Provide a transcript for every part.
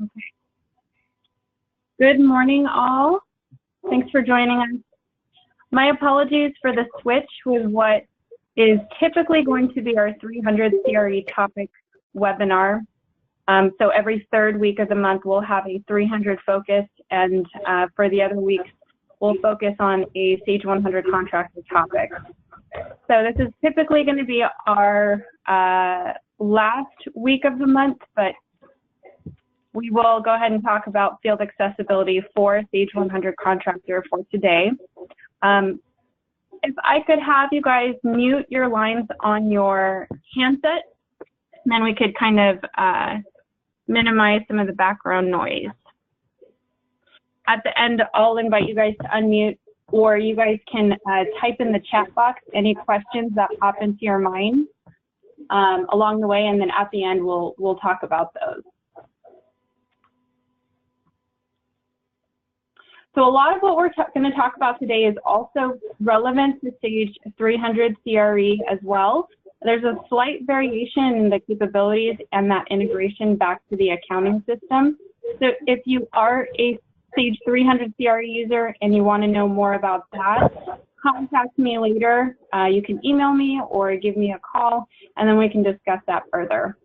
Okay. Good morning, all. Thanks for joining us. My apologies for the switch with what is typically going to be our 300 CRE topic webinar. So every third week of the month, we'll have a 300 focus, and for the other weeks, we'll focus on a Sage 100 contractor topic. So this is typically going to be our last week of the month, but we will go ahead and talk about field accessibility for Sage 100 contractor for today. If I could have you guys mute your lines on your handset, then we could kind of minimize some of the background noise. At the end, I'll invite you guys to unmute, or you guys can type in the chat box any questions that pop into your mind along the way, and then at the end, we'll talk about those. So a lot of what we're going to talk about today is also relevant to Sage 300 CRE as well. There's a slight variation in the capabilities and that integration back to the accounting system. So if you are a Sage 300 CRE user and you want to know more about that, contact me later. You can email me or give me a call, and then we can discuss that further.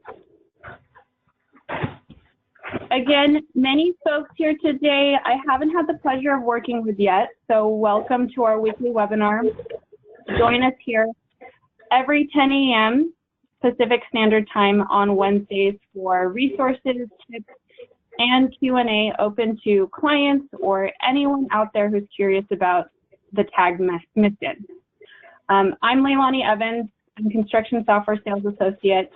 Again, many folks here today I haven't had the pleasure of working with yet, so welcome to our weekly webinar. Join us here every 10 a.m. Pacific Standard Time on Wednesdays for resources, tips, and Q&A open to clients or anyone out there who's curious about the TAG mission. I'm Leilani Evans. I'm Construction Software Sales Associate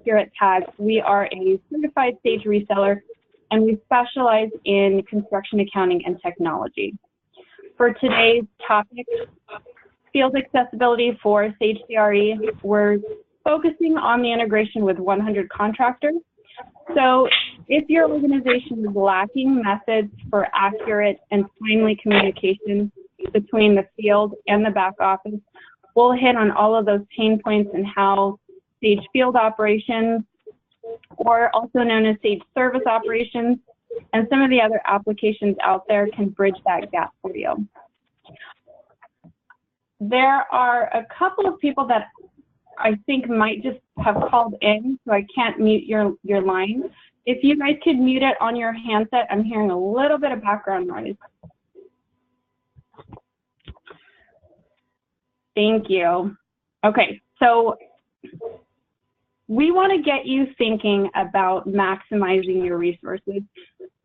here at TAG. We are a certified Sage reseller, and we specialize in construction accounting and technology. For today's topic, field accessibility for Sage CRE, we're focusing on the integration with 100 contractors. So if your organization is lacking methods for accurate and timely communication between the field and the back office, we'll hit on all of those pain points and how Sage Field Operations, or also known as Sage Service Operations, and some of the other applications out there can bridge that gap for you. There are a couple of people that I think might just have called in, so I can't mute your line. If you guys could mute it on your handset, I'm hearing a little bit of background noise. Thank you. Okay, so we want to get you thinking about maximizing your resources.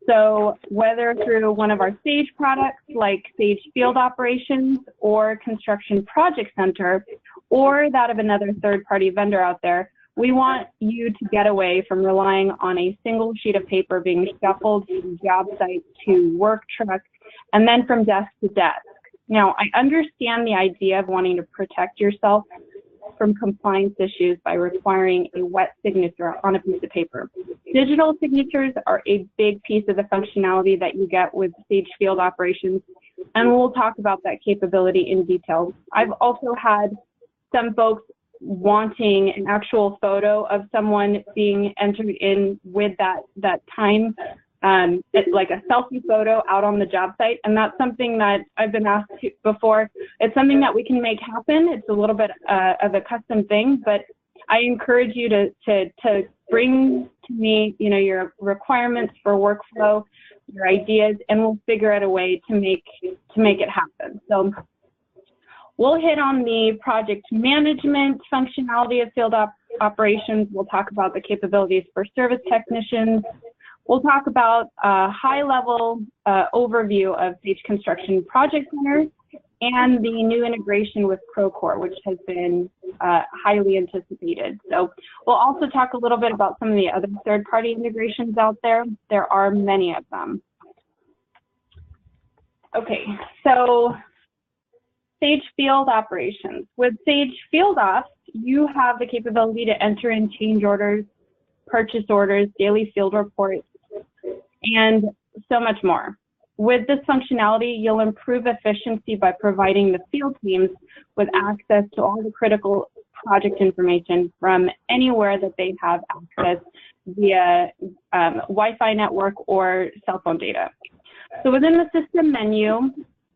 So whether through one of our Sage products like Sage Field Operations or Construction Project Center, or that of another third-party vendor out there, we want you to get away from relying on a single sheet of paper being shuffled from job site to work truck and then from desk to desk. Now, I understand the idea of wanting to protect yourself from compliance issues by requiring a wet signature on a piece of paper. Digital signatures are a big piece of the functionality that you get with Sage Field Operations, and we'll talk about that capability in detail. I've also had some folks wanting an actual photo of someone being entered in with that time, like a selfie photo out on the job site, and that's something that I've been asked to before. It's something that we can make happen. It's a little bit of a custom thing, but I encourage you to bring to me, your requirements for workflow, your ideas, and we'll figure out a way to make it happen. So we'll hit on the project management functionality of field operations. We'll talk about the capabilities for service technicians. We'll talk about a high-level overview of Sage Construction Project Center and the new integration with Procore, which has been highly anticipated. So we'll also talk a little bit about some of the other third-party integrations out there. There are many of them. Okay, so Sage Field Operations. With Sage Field Ops, you have the capability to enter in change orders, purchase orders, daily field reports, and so much more. With this functionality, you'll improve efficiency by providing the field teams with access to all the critical project information from anywhere that they have access via Wi-Fi network or cell phone data. So within the system menu,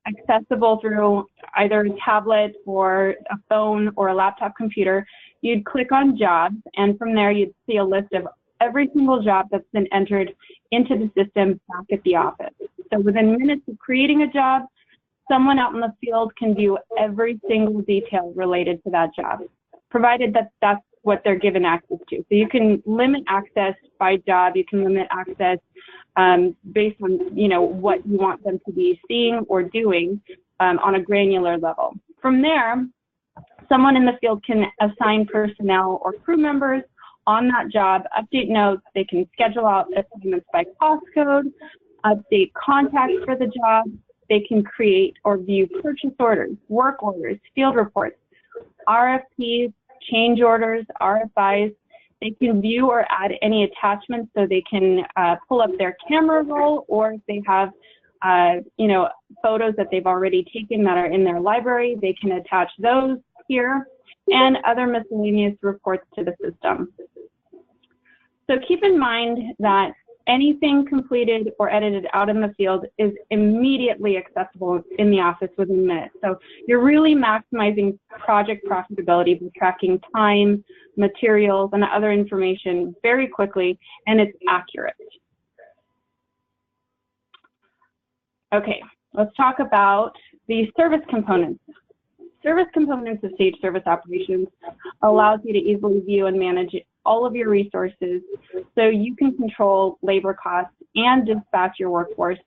accessible through either a tablet or a phone or a laptop computer, you'd click on jobs, and from there you'd see a list of every single job that's been entered into the system back at the office. So within minutes of creating a job, someone out in the field can view every single detail related to that job, provided that that's what they're given access to. So you can limit access by job, you can limit access based on what you want them to be seeing or doing on a granular level. From there, someone in the field can assign personnel or crew members on that job, update notes, they can schedule out assignments by cost code, update contacts for the job, they can create or view purchase orders, work orders, field reports, RFPs, change orders, RFIs. They can view or add any attachments, so they can pull up their camera roll, or if they have photos that they've already taken that are in their library, they can attach those here, and other miscellaneous reports to the system. So keep in mind that anything completed or edited out in the field is immediately accessible in the office within minutes. So you're really maximizing project profitability by tracking time, materials, and other information very quickly, and it's accurate. Okay, let's talk about the service components. Service components of Sage Service Operations allows you to easily view and manage all of your resources so you can control labor costs and dispatch your workforce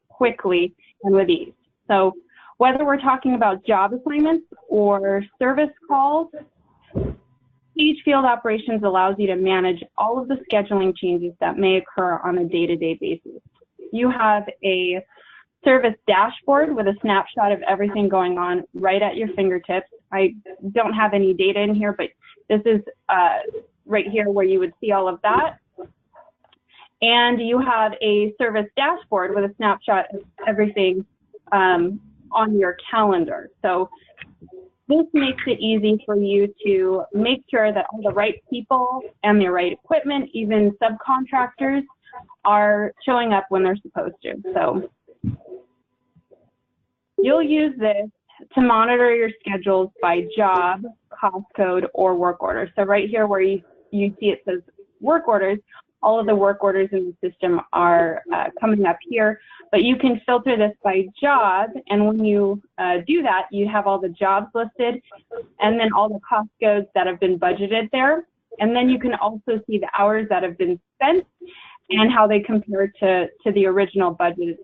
quickly and with ease. So whether we're talking about job assignments or service calls, Sage Field Operations allows you to manage all of the scheduling changes that may occur on a day-to-day basis. You have a service dashboard with a snapshot of everything going on right at your fingertips. I don't have any data in here, but this is right here where you would see all of that. And you have a service dashboard with a snapshot of everything on your calendar. So this makes it easy for you to make sure that all the right people and the right equipment, even subcontractors, are showing up when they're supposed to. So you'll use this to monitor your schedules by job, cost code, or work order. So right here where you see it says work orders, all of the work orders in the system are coming up here, but you can filter this by job, and when you do that, you have all the jobs listed, and then all the cost codes that have been budgeted there, and then you can also see the hours that have been spent and how they compare to the original budget,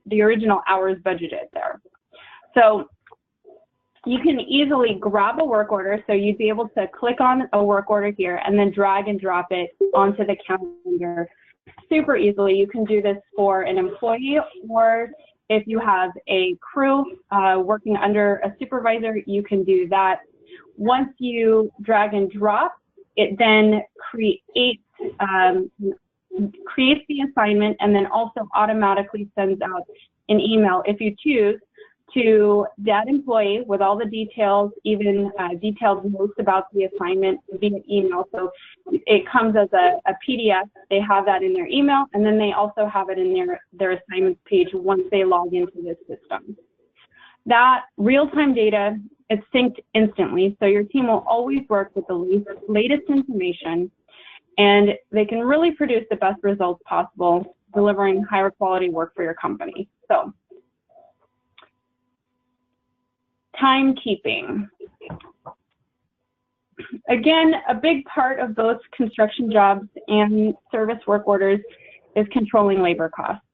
the original hours budgeted there. So you can easily grab a work order, so you'd be able to click on a work order here and then drag and drop it onto the calendar super easily. You can do this for an employee, or if you have a crew working under a supervisor, you can do that. Once you drag and drop, it then creates the assignment and then also automatically sends out an email if you choose to that employee with all the details, even detailed notes about the assignment via email. So it comes as a PDF. They have that in their email, and then they also have it in their assignments page once they log into this system. That real-time data, it's synced instantly, so your team will always work with the latest information, and they can really produce the best results possible, delivering higher quality work for your company. So, timekeeping. Again, a big part of both construction jobs and service work orders is controlling labor costs.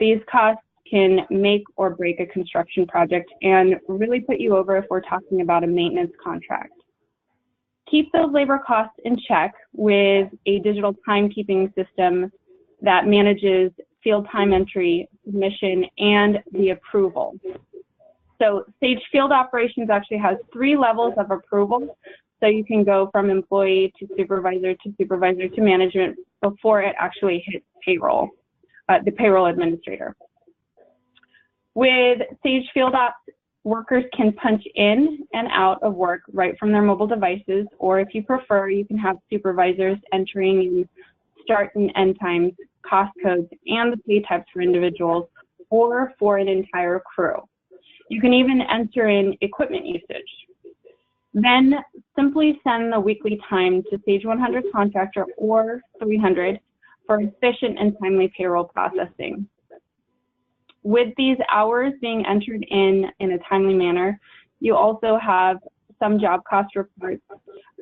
These costs can make or break a construction project and really put you over if we're talking about a maintenance contract. Keep those labor costs in check with a digital timekeeping system that manages field time entry, submission, and the approval. So Sage Field Operations actually has 3 levels of approval. So you can go from employee to supervisor to management before it actually hits payroll, the payroll administrator. With Sage Field Ops, workers can punch in and out of work right from their mobile devices, or if you prefer, you can have supervisors entering and start and end times, cost codes, and the pay types for individuals or for an entire crew. You can even enter in equipment usage. Then simply send the weekly time to Sage 100 Contractor or 300 for efficient and timely payroll processing. With these hours being entered in a timely manner, you also have some job cost reports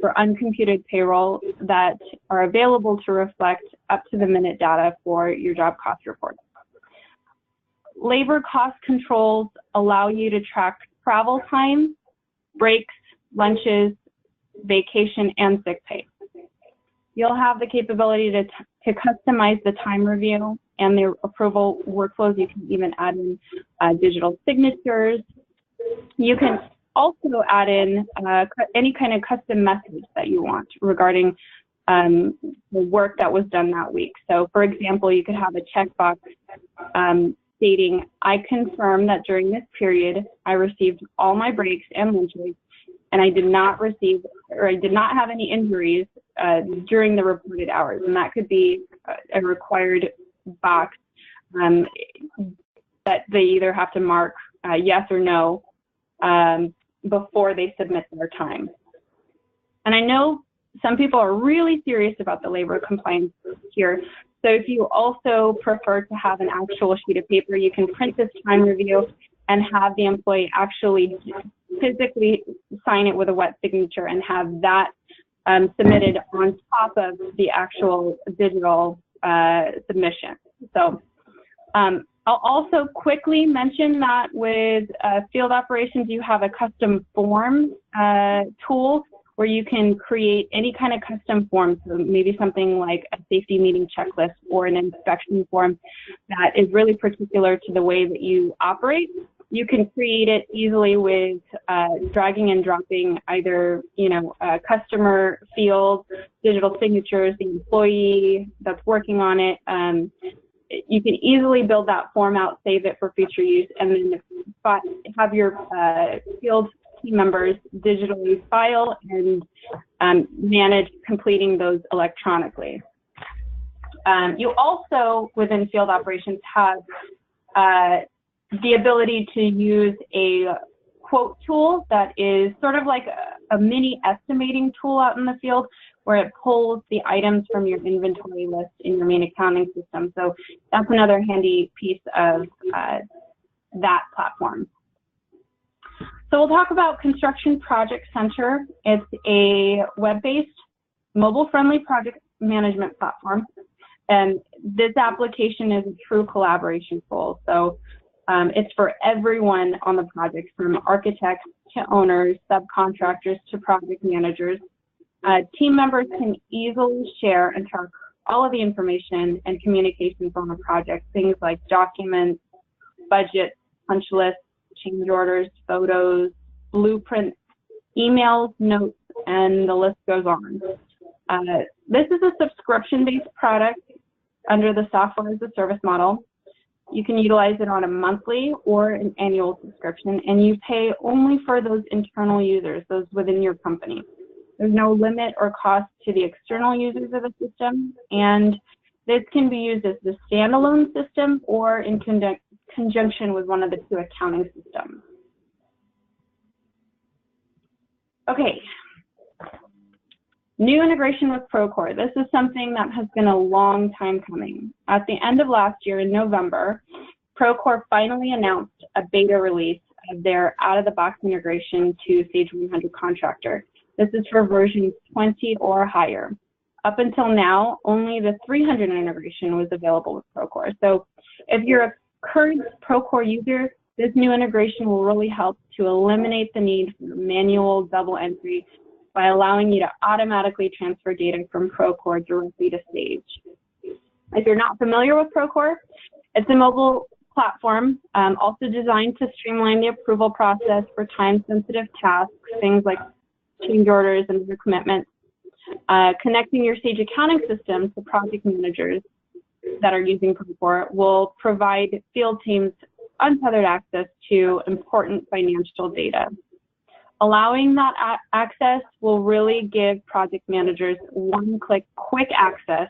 for uncomputed payroll that are available to reflect up-to-the-minute data for your job cost reports. Labor cost controls allow you to track travel time, breaks, lunches, vacation, and sick pay. You'll have the capability to customize the time review and the approval workflows. You can even add in digital signatures. You can also add in any kind of custom message that you want regarding the work that was done that week. So for example, you could have a checkbox stating, I confirm that during this period, I received all my breaks and lunches, and I did not receive, or I did not have any injuries during the reported hours. And that could be a required box that they either have to mark yes or no before they submit their time. And I know some people are really serious about the labor compliance here. So if you also prefer to have an actual sheet of paper, you can print this time review and have the employee actually physically sign it with a wet signature and have that submitted on top of the actual digital submission. So I'll also quickly mention that with field operations, you have a custom form tool where you can create any kind of custom form. So maybe something like a safety meeting checklist or an inspection form that is really particular to the way that you operate. You can create it easily with dragging and dropping either, customer fields, digital signatures, the employee that's working on it. You can easily build that form out, save it for future use, and then have your field team members digitally file and manage completing those electronically. You also, within field operations, have the ability to use a quote tool that is sort of like a mini estimating tool out in the field, where it pulls the items from your inventory list in your main accounting system. So that's another handy piece of that platform. So we'll talk about Construction Project Center. It's a web-based, mobile-friendly project management platform. And this application is a true collaboration tool. So it's for everyone on the project, from architects to owners, subcontractors to project managers. Team members can easily share and track all of the information and communications on the project, things like documents, budgets, punch lists, change orders, photos, blueprints, emails, notes, and the list goes on. This is a subscription-based product under the software as a service model. You can utilize it on a monthly or an annual subscription, and you pay only for those internal users, those within your company. There's no limit or cost to the external users of the system, and this can be used as the standalone system or in conjunction with one of the two accounting systems. Okay, new integration with Procore. This is something that has been a long time coming. At the end of last year in November, Procore finally announced a beta release of their out-of-the-box integration to Sage 100 Contractor. This is for version 20 or higher. Up until now, only the 300 integration was available with Procore. So if you're a current Procore user, this new integration will really help to eliminate the need for manual double entry by allowing you to automatically transfer data from Procore directly to Sage. If you're not familiar with Procore, it's a mobile platform also designed to streamline the approval process for time-sensitive tasks, things like change orders and other commitments. Connecting your Sage accounting system to project managers that are using Procore will provide field teams untethered access to important financial data. Allowing that access will really give project managers one-click quick access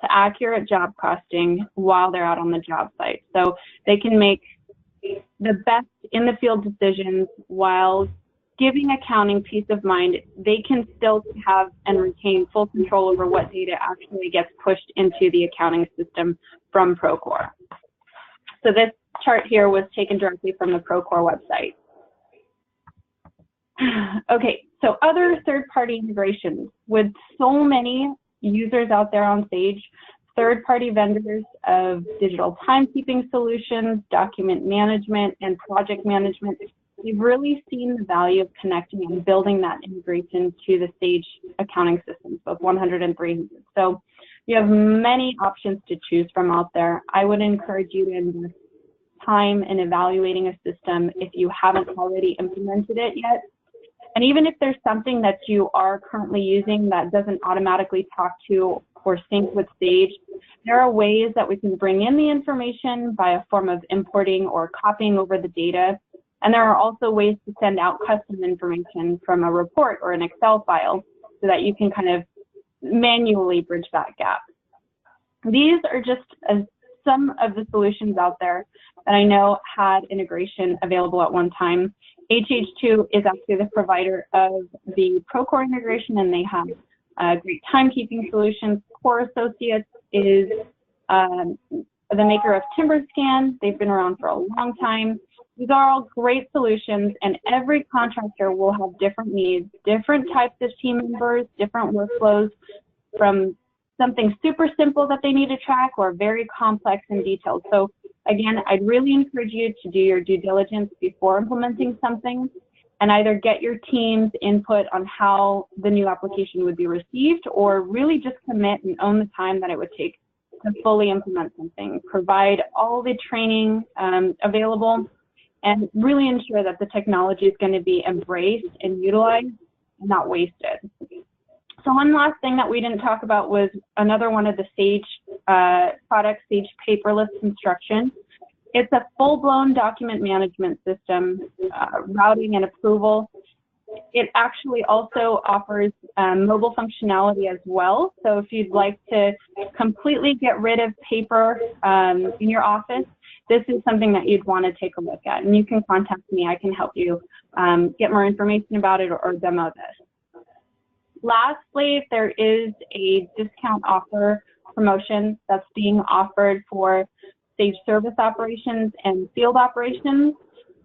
to accurate job costing while they're out on the job site. So they can make the best in the field decisions while giving accounting peace of mind. They can still have and retain full control over what data actually gets pushed into the accounting system from Procore. So this chart here was taken directly from the Procore website. Okay, so other third-party integrations. With so many users out there on Sage, third-party vendors of digital timekeeping solutions, document management, and project management, we've really seen the value of connecting and building that integration to the Sage accounting systems, both 100 and 300. So you have many options to choose from out there. I would encourage you to invest time in evaluating a system if you haven't already implemented it yet. And even if there's something that you are currently using that doesn't automatically talk to or sync with Sage, there are ways that we can bring in the information by a form of importing or copying over the data. And there are also ways to send out custom information from a report or an Excel file so that you can kind of manually bridge that gap. These are just some of the solutions out there that I know had integration available at one time. HH2 is actually the provider of the Procore integration, and they have great timekeeping solutions. Core Associates is the maker of TimberScan. They've been around for a long time. These are all great solutions, and every contractor will have different needs, different types of team members, different workflows, from something super simple that they need to track or very complex and detailed. So again, I'd really encourage you to do your due diligence before implementing something and either get your team's input on how the new application would be received, or really just commit and own the time that it would take to fully implement something. Provide all the training available, and really ensure that the technology is going to be embraced and utilized and not wasted. So one last thing that we didn't talk about was another one of the Sage products, Sage Paperless Construction. It's a full-blown document management system, routing and approval. It actually also offers mobile functionality as well. So if you'd like to completely get rid of paper in your office, this is something that you'd want to take a look at. And you can contact me. I can help you get more information about it or demo this. Lastly, there is a discount offer promotion that's being offered for Sage service operations and field operations,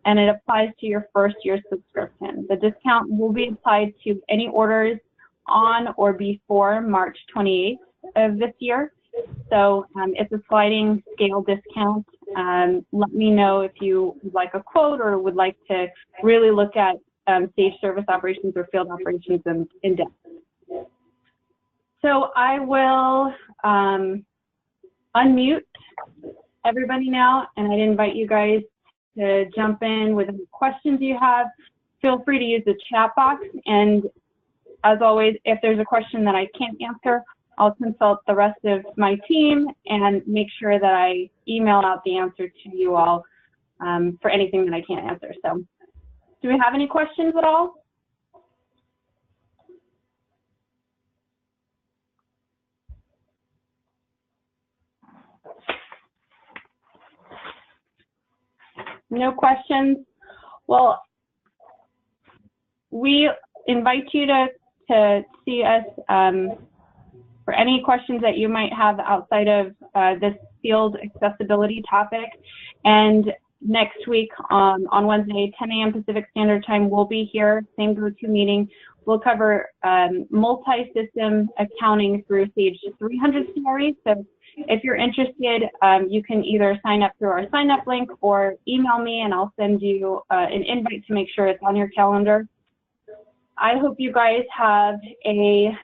and it applies to your first year subscription. The discount will be applied to any orders on or before March 28th of this year. So it's a sliding scale discount. Let me know if you would like a quote or would like to really look at Sage service operations or field operations in depth. So I will unmute everybody now, and I'd invite you guys to jump in with any questions you have. Feel free to use the chat box, and as always, if there's a question that I can't answer, I'll consult the rest of my team and make sure that I email out the answer to you all for anything that I can't answer. So do we have any questions at all? No questions? Well, we invite you to see us for any questions that you might have outside of this field accessibility topic. And next week on Wednesday, 10 a.m. Pacific Standard Time, we'll be here, same go-to meeting. We'll cover multi-system accounting through Sage 300 series. So if you're interested, you can either sign up through our sign-up link or email me, and I'll send you an invite to make sure it's on your calendar. I hope you guys have a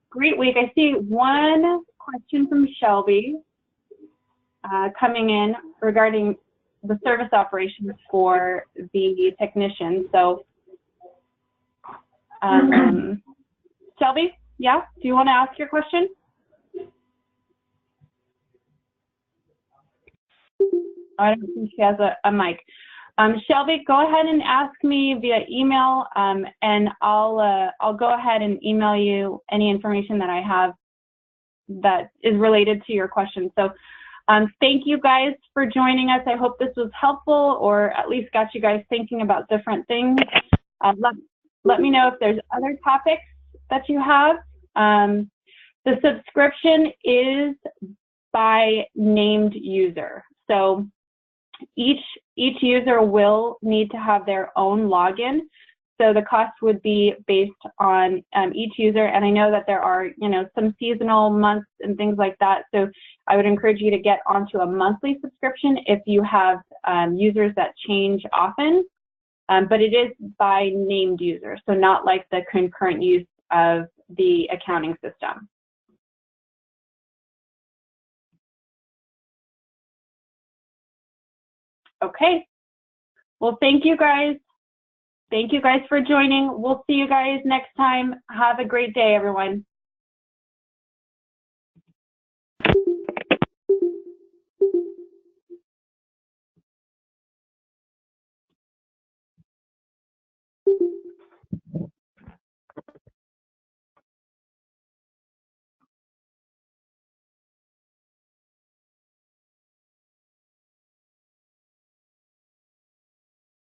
great week. I see one question from Shelby coming in regarding the service operations for the technician. So, Shelby, yeah, do you want to ask your question? I don't think she has a mic. Shelby, go ahead and ask me via email, and I'll go ahead and email you any information that I have that is related to your question. So thank you guys for joining us. I hope this was helpful, or at least got you guys thinking about different things. Let me know if there's other topics that you have. The subscription is by named user. So each user will need to have their own login. So the cost would be based on each user. And I know that there are, some seasonal months and things like that. So I would encourage you to get onto a monthly subscription if you have users that change often. But it is by named user, so not like the concurrent use of the accounting system. Okay. Well, thank you guys. Thank you guys for joining. We'll see you guys next time. Have a great day, everyone.